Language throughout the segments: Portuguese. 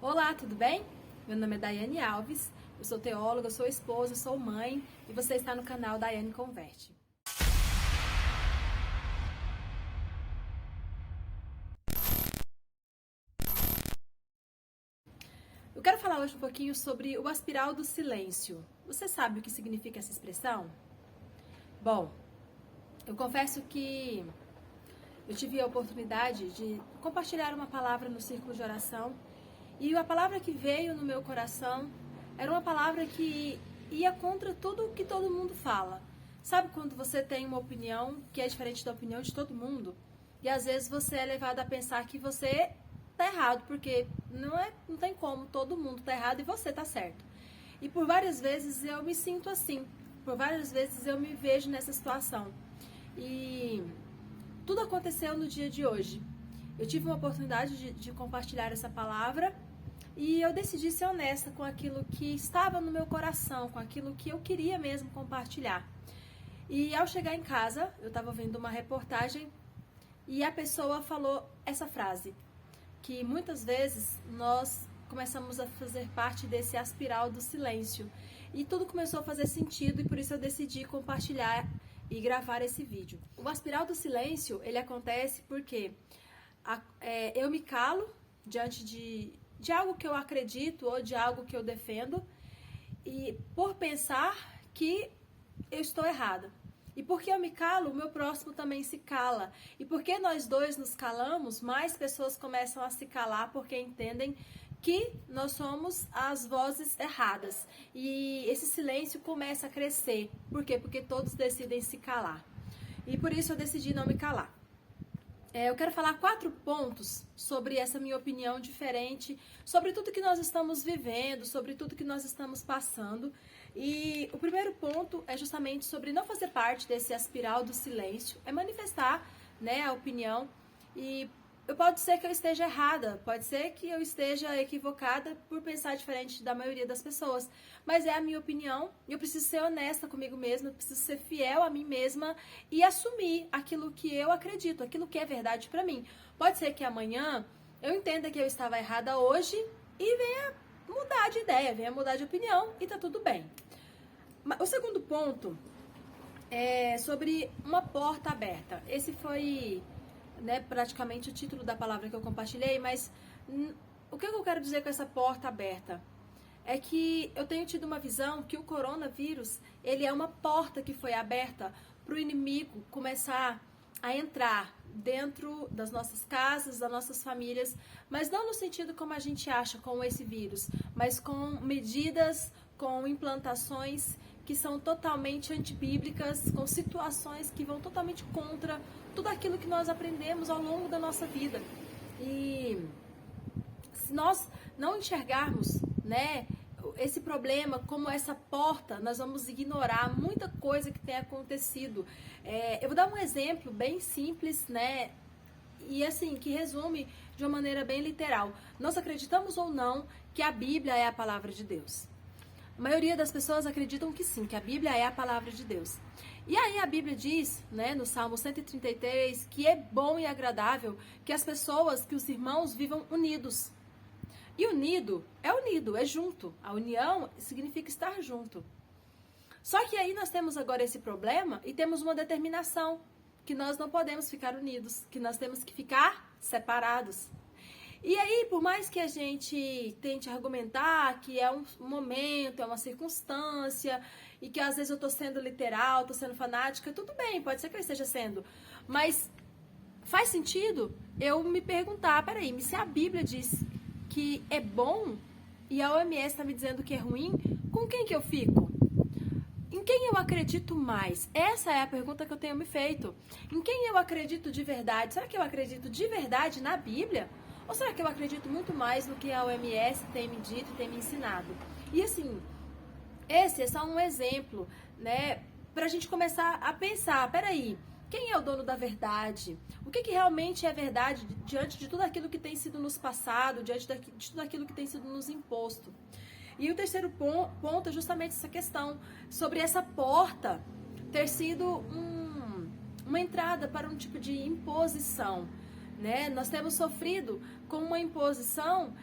Olá, tudo bem? Meu nome é Daiane Alves, eu sou teóloga, sou esposa, sou mãe e você está no canal Daiane Converte. Eu quero falar hoje um pouquinho sobre o aspiral do silêncio. Você sabe o que significa essa expressão? Bom, eu confesso que eu tive a oportunidade de compartilhar uma palavra no círculo de oração e a palavra que veio no meu coração era uma palavra que ia contra tudo que todo mundo fala. Sabe quando você tem uma opinião que é diferente da opinião de todo mundo? E às vezes você é levado a pensar que você tá errado, porque não tem como, todo mundo tá errado e você tá certo. E por várias vezes eu me sinto assim, por várias vezes eu me vejo nessa situação. E tudo aconteceu no dia de hoje. Eu tive uma oportunidade de compartilhar essa palavra e eu decidi ser honesta com aquilo que estava no meu coração, com aquilo que eu queria mesmo compartilhar. E ao chegar em casa, eu estava vendo uma reportagem e a pessoa falou essa frase, que muitas vezes nós começamos a fazer parte desse aspiral do silêncio. E tudo começou a fazer sentido e por isso eu decidi compartilhar e gravar esse vídeo. O aspiral do silêncio, ele acontece porque eu me calo diante de algo que eu acredito ou de algo que eu defendo e por pensar que eu estou errada. E porque eu me calo, o meu próximo também se cala. E porque nós dois nos calamos, mais pessoas começam a se calar porque entendem que nós somos as vozes erradas. E esse silêncio começa a crescer. Por quê? Porque todos decidem se calar. E por isso eu decidi não me calar. Eu quero falar 4 pontos sobre essa minha opinião diferente, sobre tudo que nós estamos vivendo, sobre tudo que nós estamos passando. E o primeiro ponto é justamente sobre não fazer parte desse aspiral do silêncio, é manifestar, né, a opinião. E pode ser que eu esteja errada, pode ser que eu esteja equivocada por pensar diferente da maioria das pessoas, mas é a minha opinião e eu preciso ser honesta comigo mesma, eu preciso ser fiel a mim mesma e assumir aquilo que eu acredito, aquilo que é verdade pra mim. Pode ser que amanhã eu entenda que eu estava errada hoje e venha mudar de ideia, venha mudar de opinião e tá tudo bem. O segundo ponto é sobre uma porta aberta. Esse foi, né, praticamente o título da palavra que eu compartilhei, mas o que eu quero dizer com essa porta aberta? É que eu tenho tido uma visão que o coronavírus, ele é uma porta que foi aberta para o inimigo começar a entrar dentro das nossas casas, das nossas famílias, mas não no sentido como a gente acha com esse vírus, mas com medidas, com implantações que são totalmente antibíblicas, com situações que vão totalmente contra tudo aquilo que nós aprendemos ao longo da nossa vida. E se nós não enxergarmos, né, esse problema como essa porta, nós vamos ignorar muita coisa que tem acontecido. Eu vou dar um exemplo bem simples, né, e assim, que resume de uma maneira bem literal. Nós acreditamos ou não que a Bíblia é a palavra de Deus? A maioria das pessoas acreditam que sim, que a Bíblia é a palavra de Deus. E aí a Bíblia diz, né, no Salmo 133, que é bom e agradável que as pessoas, que os irmãos vivam unidos. E unido, é junto. A união significa estar junto. Só que aí nós temos agora esse problema e temos uma determinação, que nós não podemos ficar unidos, que nós temos que ficar separados. E aí, por mais que a gente tente argumentar que é um momento, é uma circunstância, e que às vezes eu tô sendo literal, tô sendo fanática, tudo bem, pode ser que eu esteja sendo. Mas faz sentido eu me perguntar, peraí, se a Bíblia diz que é bom e a OMS está me dizendo que é ruim, com quem que eu fico? Em quem eu acredito mais? Essa é a pergunta que eu tenho me feito. Em quem eu acredito de verdade? Será que eu acredito de verdade na Bíblia? Ou será que eu acredito muito mais no que a OMS tem me dito e tem me ensinado? E assim, esse é só um exemplo, né? Pra gente começar a pensar, peraí, quem é o dono da verdade? O que realmente é verdade diante de tudo aquilo que tem sido nos passado, diante de tudo aquilo que tem sido nos imposto? E o terceiro ponto é justamente essa questão sobre essa porta ter sido uma entrada para um tipo de imposição, né? Nós temos sofrido com uma imposição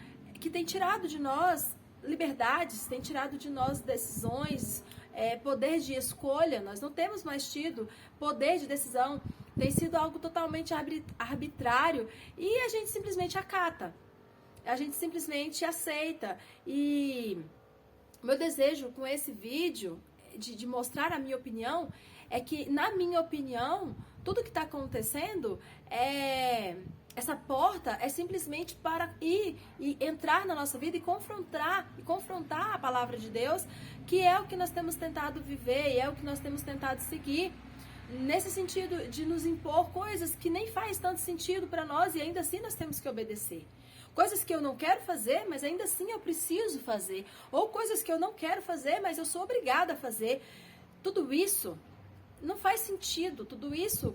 que tem tirado de nós liberdades, tem tirado de nós decisões, poder de escolha. Nós não temos mais tido poder de decisão, tem sido algo totalmente arbitrário e a gente simplesmente acata, a gente simplesmente aceita. E meu desejo com esse vídeo, de mostrar a minha opinião, é que, na minha opinião, tudo que está acontecendo essa porta é simplesmente para ir e entrar na nossa vida e confrontar a palavra de Deus, que é o que nós temos tentado viver e é o que nós temos tentado seguir, nesse sentido de nos impor coisas que nem faz tanto sentido para nós e ainda assim nós temos que obedecer. Coisas que eu não quero fazer, mas ainda assim eu preciso fazer. Ou coisas que eu não quero fazer, mas eu sou obrigada a fazer. Tudo isso não faz sentido, tudo isso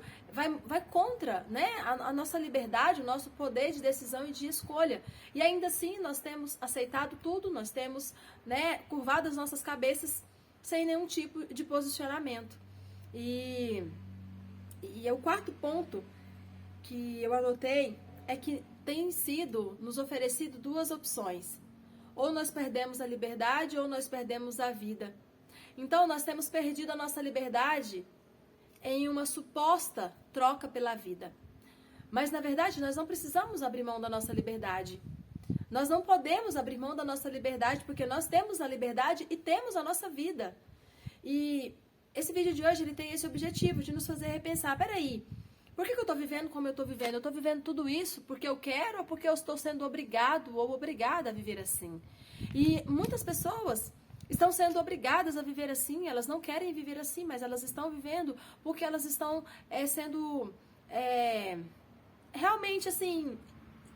vai contra, né, a nossa liberdade, o nosso poder de decisão e de escolha. E ainda assim nós temos aceitado tudo, nós temos, né, curvado as nossas cabeças sem nenhum tipo de posicionamento. E o quarto ponto que eu anotei é que tem sido nos oferecido duas opções. Ou nós perdemos a liberdade ou nós perdemos a vida. Então nós temos perdido a nossa liberdade em uma suposta troca pela vida. Mas na verdade nós não precisamos abrir mão da nossa liberdade. Nós não podemos abrir mão da nossa liberdade porque nós temos a liberdade e temos a nossa vida. E esse vídeo de hoje ele tem esse objetivo de nos fazer repensar, peraí, por que eu estou vivendo como eu estou vivendo? Eu estou vivendo tudo isso porque eu quero ou porque eu estou sendo obrigado ou obrigada a viver assim? E muitas pessoas estão sendo obrigadas a viver assim, elas não querem viver assim, mas elas estão vivendo porque elas estão sendo realmente assim,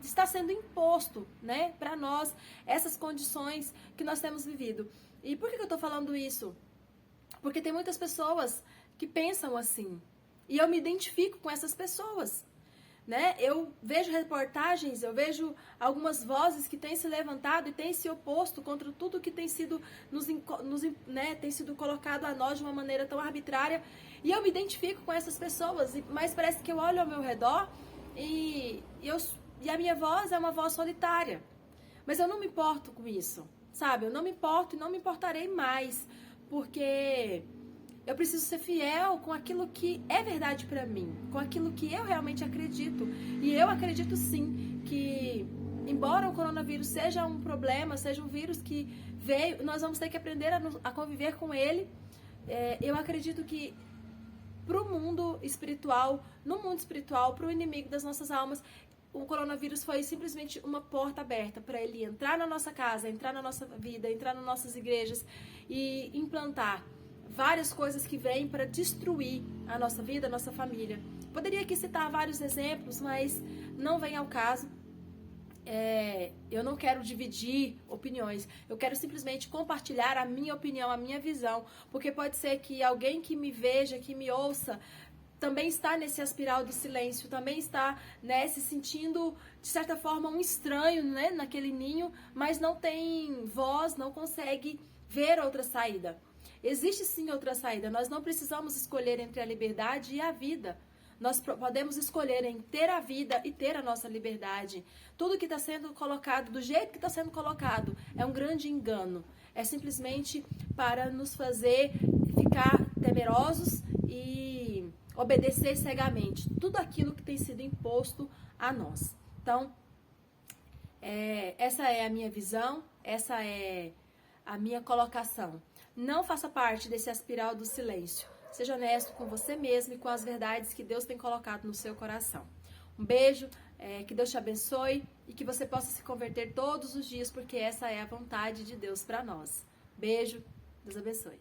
está sendo imposto, né, para nós essas condições que nós temos vivido. E por que eu estou falando isso? Porque tem muitas pessoas que pensam assim. E eu me identifico com essas pessoas, né? Eu vejo reportagens, eu vejo algumas vozes que têm se levantado e têm se oposto contra tudo que tem sido tem sido colocado a nós de uma maneira tão arbitrária. E eu me identifico com essas pessoas, mas parece que eu olho ao meu redor e a minha voz é uma voz solitária. Mas eu não me importo com isso, sabe? Eu não me importo e não me importarei mais, porque eu preciso ser fiel com aquilo que é verdade pra mim, com aquilo que eu realmente acredito. E eu acredito sim que, embora o coronavírus seja um problema, seja um vírus que veio, nós vamos ter que aprender a conviver com ele. Eu acredito que pro mundo espiritual, no mundo espiritual, pro inimigo das nossas almas, o coronavírus foi simplesmente uma porta aberta para ele entrar na nossa casa, entrar na nossa vida, entrar nas nossas igrejas e implantar várias coisas que vêm para destruir a nossa vida, a nossa família. Poderia aqui citar vários exemplos, mas não vem ao caso. Eu não quero dividir opiniões, eu quero simplesmente compartilhar a minha opinião, a minha visão, porque pode ser que alguém que me veja, que me ouça, também está nesse aspiral do silêncio, também está, né, se sentindo, de certa forma, um estranho, né, naquele ninho, mas não tem voz, não consegue ver outra saída. Existe sim outra saída, nós não precisamos escolher entre a liberdade e a vida. Nós podemos escolher em ter a vida e ter a nossa liberdade. Tudo que está sendo colocado, do jeito que está sendo colocado, é um grande engano. É simplesmente para nos fazer ficar temerosos e obedecer cegamente tudo aquilo que tem sido imposto a nós. Então, essa é a minha visão, essa é a minha colocação. Não faça parte desse aspiral do silêncio. Seja honesto com você mesmo e com as verdades que Deus tem colocado no seu coração. Um beijo, que Deus te abençoe e que você possa se converter todos os dias, porque essa é a vontade de Deus para nós. Beijo, Deus abençoe.